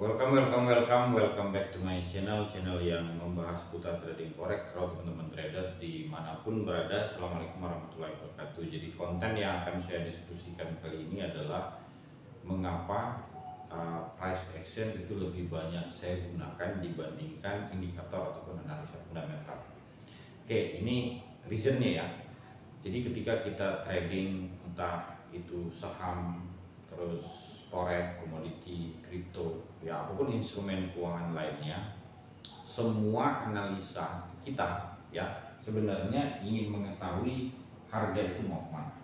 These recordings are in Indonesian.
Welcome back to my channel yang membahas seputar trading forex. Halo teman-teman trader dimanapun berada, assalamualaikum warahmatullahi wabarakatuh. Jadi konten yang akan saya diskusikan kali ini adalah mengapa price action itu lebih banyak saya gunakan dibandingkan indikator ataupun analisa fundamental. Oke, ini reasonnya ya. Jadi ketika kita trading entah itu saham, terus forex, komoditi, kripto, ya apapun instrumen keuangan lainnya, semua analisa kita ya sebenarnya ingin mengetahui harga itu mau kemana.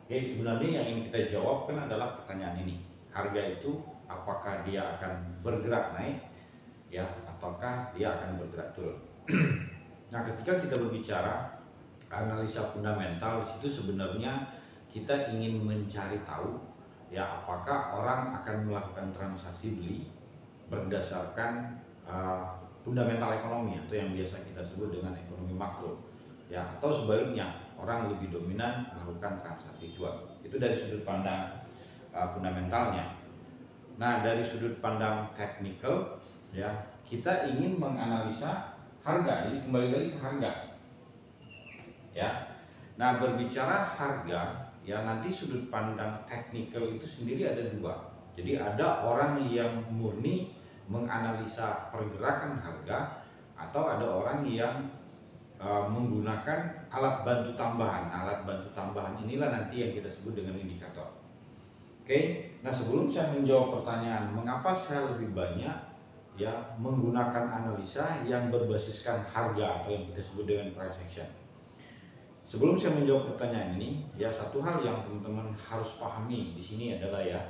Oke, sebenarnya yang ingin kita jawab kan adalah pertanyaan ini. Harga itu apakah dia akan bergerak naik ya ataukah dia akan bergerak turun. Nah, ketika kita berbicara analisa fundamental, di situ sebenarnya kita ingin mencari tahu ya apakah orang akan melakukan transaksi beli berdasarkan fundamental ekonomi atau yang biasa kita sebut dengan ekonomi makro ya, atau sebaliknya orang lebih dominan melakukan transaksi jual. Itu dari sudut pandang fundamentalnya. Nah, dari sudut pandang teknikal ya, kita ingin menganalisa harga. Jadi kembali lagi ke harga ya. Nah, berbicara harga ya, nanti sudut pandang teknikal itu sendiri ada dua. Jadi ada orang yang murni menganalisa pergerakan harga, atau ada orang yang menggunakan alat bantu tambahan. Alat bantu tambahan inilah nanti yang kita sebut dengan indikator. Oke, nah sebelum saya menjawab pertanyaan mengapa saya lebih banyak ya menggunakan analisa yang berbasiskan harga atau yang kita sebut dengan price action, sebelum saya menjawab pertanyaan ini ya, satu hal yang teman-teman harus pahami di sini adalah ya,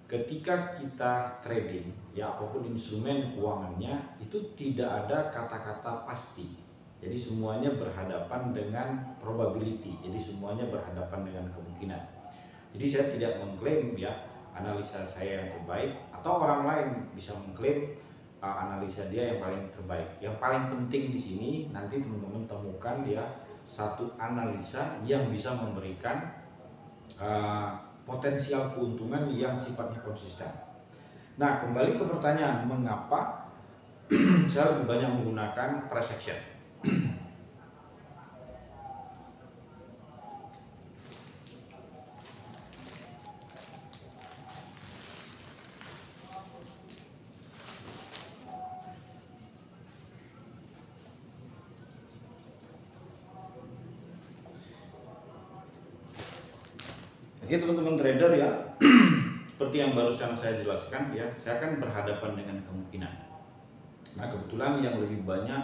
ketika kita trading ya apapun instrumen keuangannya itu tidak ada kata-kata pasti. Jadi semuanya berhadapan dengan probability. Jadi semuanya berhadapan dengan kemungkinan. Jadi saya tidak mengklaim ya analisa saya yang terbaik, atau orang lain bisa mengklaim analisa dia yang paling terbaik. Yang paling penting di sini nanti teman-teman temukan ya satu analisa yang bisa memberikan potensial keuntungan yang sifatnya konsisten. Nah, kembali ke pertanyaan mengapa saya lebih banyak menggunakan price action. Oke teman-teman trader ya, seperti yang barusan saya jelaskan ya, saya akan berhadapan dengan kemungkinan. Nah, kebetulan yang lebih banyak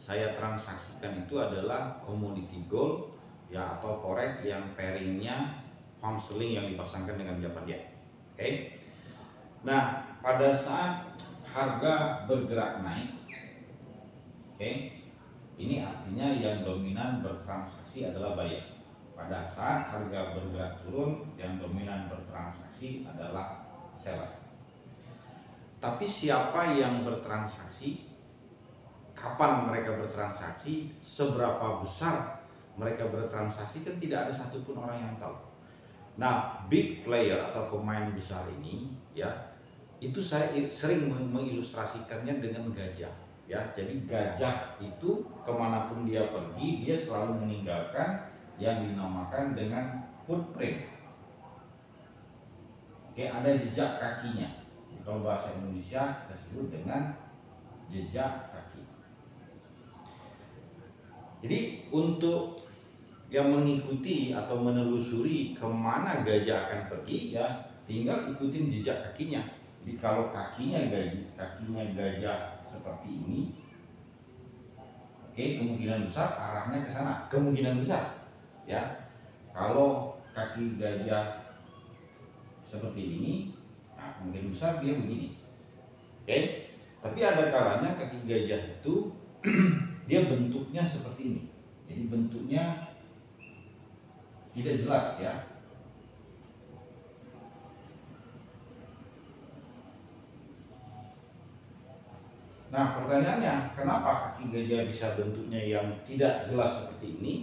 saya transaksikan itu adalah commodity gold ya, atau forex yang pairingnya pound sterling yang dipasangkan dengan Japan yen. Oke. Nah, pada saat harga bergerak naik, oke, ini artinya yang dominan bertransaksi adalah buyer. Pada saat harga bergerak turun, yang dominan bertransaksi adalah seller. Tapi siapa yang bertransaksi, kapan mereka bertransaksi, seberapa besar mereka bertransaksi, kan tidak ada satupun orang yang tahu. Nah, big player atau pemain besar ini ya, itu saya sering mengilustrasikannya dengan gajah ya. Jadi gajah itu kemanapun dia pergi, dia selalu meninggalkan yang dinamakan dengan footprint. Oke, ada jejak kakinya. Kalau bahasa Indonesia kita sebut dengan jejak kaki. Jadi untuk yang mengikuti atau menelusuri kemana gajah akan pergi ya, tinggal ikutin jejak kakinya. Jadi kalau kakinya gajah seperti ini, oke, kemungkinan besar arahnya ke sana. Kemungkinan besar ya. Kalau kaki gajah seperti ini, nah kemungkinan besar dia begini. Oke. Tapi ada kalanya kaki gajah itu dia bentuknya seperti ini. Jadi bentuknya tidak jelas ya. Nah, pertanyaannya, kenapa kaki gajah bisa bentuknya yang tidak jelas seperti ini?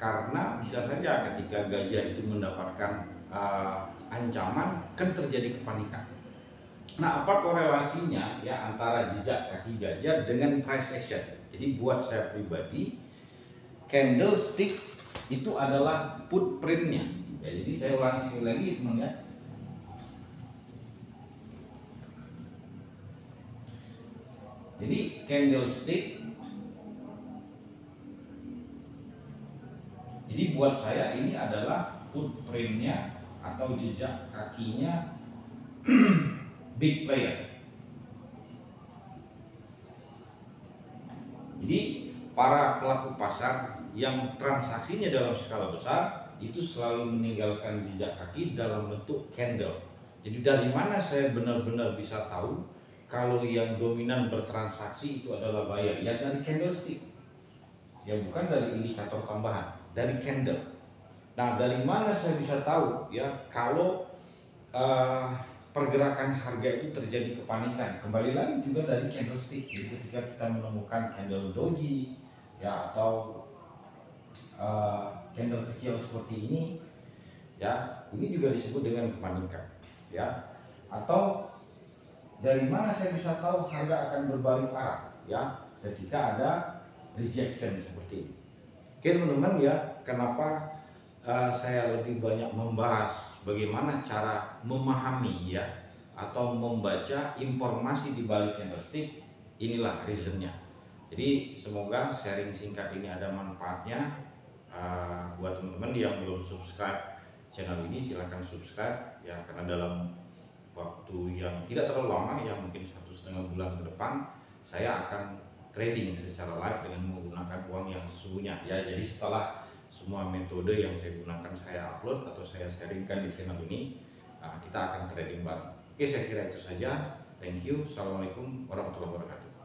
Karena bisa saja ketika gajah itu mendapatkan ancaman, kan terjadi kepanikan. Nah, apa korelasinya ya antara jejak kaki gajah dengan price action? Jadi buat saya pribadi, candlestick itu adalah footprintnya. Ya, jadi saya ulangi sekali lagi teman ya. Jadi candlestick, jadi buat saya ini adalah footprintnya atau jejak kakinya big player. Jadi para pelaku pasar yang transaksinya dalam skala besar itu selalu meninggalkan jejak kaki dalam bentuk candle. Jadi dari mana saya benar-benar bisa tahu kalau yang dominan bertransaksi itu adalah buyer? Ya dari candlestick. Ya bukan dari indikator tambahan, dari candle. Nah, dari mana saya bisa tahu ya kalau pergerakan harga itu terjadi kepanikan? Kembali lagi juga dari candlestick. Jadi ketika kita menemukan candle doji ya atau candle kecil seperti ini ya, ini juga disebut dengan kepanikan ya. Atau dari mana saya bisa tahu harga akan berbalik arah ya ketika ada rejection seperti ini. Oke teman-teman ya, kenapa saya lebih banyak membahas bagaimana cara memahami ya atau membaca informasi di balik candlestick, inilah reasonnya. Jadi semoga sharing singkat ini ada manfaatnya. Buat teman-teman yang belum subscribe channel ini, silahkan subscribe ya, karena dalam waktu yang tidak terlalu lama ya, mungkin 1,5 bulan ke depan saya akan trading secara live dengan menggunakan uang yang sesungguhnya ya. Jadi setelah semua metode yang saya gunakan saya upload atau saya sharingkan di channel ini, kita akan trading bareng. Oke, saya kira itu saja. Thank you. Assalamualaikum warahmatullahi wabarakatuh.